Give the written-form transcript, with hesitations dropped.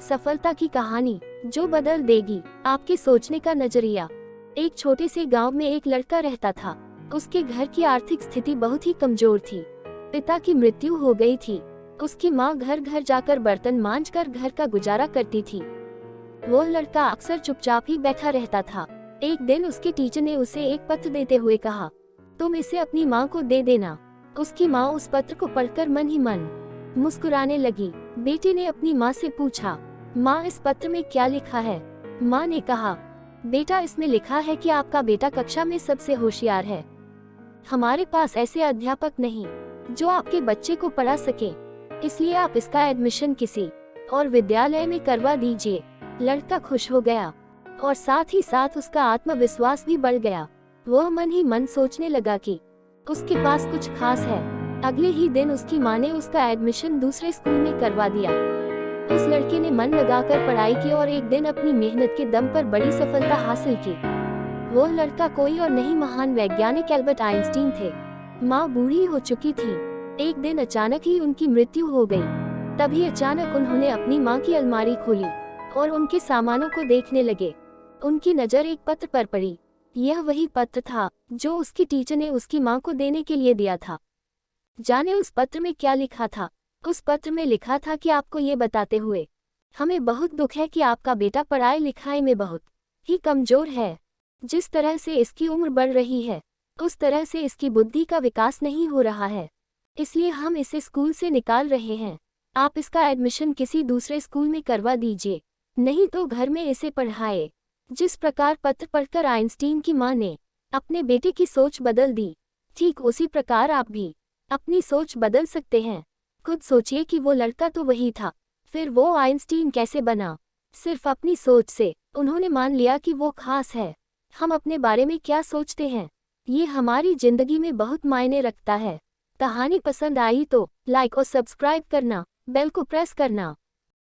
सफलता की कहानी जो बदल देगी आपके सोचने का नजरिया। एक छोटे से गांव में एक लड़का रहता था। उसके घर की आर्थिक स्थिति बहुत ही कमजोर थी। पिता की मृत्यु हो गई थी। उसकी माँ घर घर जाकर बर्तन मांजकर घर का गुजारा करती थी। वो लड़का अक्सर चुपचाप ही बैठा रहता था। एक दिन उसके टीचर ने उसे एक पत्र देते हुए कहा, तुम इसे अपनी माँ को दे देना। उसकी माँ उस पत्र को पढ़कर मन ही मन मुस्कुराने लगी। बेटे ने अपनी माँ से पूछा, माँ इस पत्र में क्या लिखा है? माँ ने कहा, बेटा इसमें लिखा है कि आपका बेटा कक्षा में सबसे होशियार है। हमारे पास ऐसे अध्यापक नहीं जो आपके बच्चे को पढ़ा सके, इसलिए आप इसका एडमिशन किसी और विद्यालय में करवा दीजिए। लड़का खुश हो गया और साथ ही साथ उसका आत्मविश्वास भी बढ़ गया। वह मन ही मन सोचने लगा कि उसके पास कुछ खास है। अगले ही दिन उसकी माँ ने उसका एडमिशन दूसरे स्कूल में करवा दिया। उस लड़के ने मन लगाकर पढ़ाई की और एक दिन अपनी मेहनत के दम पर बड़ी सफलता हासिल की। वो लड़का कोई और नहीं, महान वैज्ञानिक एल्बर्ट आइंस्टीन थे। माँ बूढ़ी हो चुकी थी। एक दिन अचानक ही उनकी मृत्यु हो गई। तभी अचानक उन्होंने अपनी माँ की अलमारी खोली और उनके सामानों को देखने लगे। उनकी नजर एक पत्र पर पड़ी। यह वही पत्र था जो उसकी टीचर ने उसकी माँ को देने के लिए दिया था। जाने उस पत्र में क्या लिखा था? उस पत्र में लिखा था कि आपको ये बताते हुए हमें बहुत दुख है कि आपका बेटा पढ़ाई लिखाई में बहुत ही कमजोर है। जिस तरह से इसकी उम्र बढ़ रही है उस तरह से इसकी बुद्धि का विकास नहीं हो रहा है, इसलिए हम इसे स्कूल से निकाल रहे हैं। आप इसका एडमिशन किसी दूसरे स्कूल में करवा दीजिए, नहीं तो घर में इसे पढ़ाए। जिस प्रकार पत्र पढ़कर आइंस्टीन की माँ ने अपने बेटे की सोच बदल दी, ठीक उसी प्रकार आप भी अपनी सोच बदल सकते हैं। खुद सोचिए कि वो लड़का तो वही था, फिर वो आइंस्टीन कैसे बना? सिर्फ अपनी सोच से उन्होंने मान लिया कि वो खास है। हम अपने बारे में क्या सोचते हैं, ये हमारी जिंदगी में बहुत मायने रखता है। कहानी पसंद आई तो लाइक और सब्सक्राइब करना, बेल को प्रेस करना।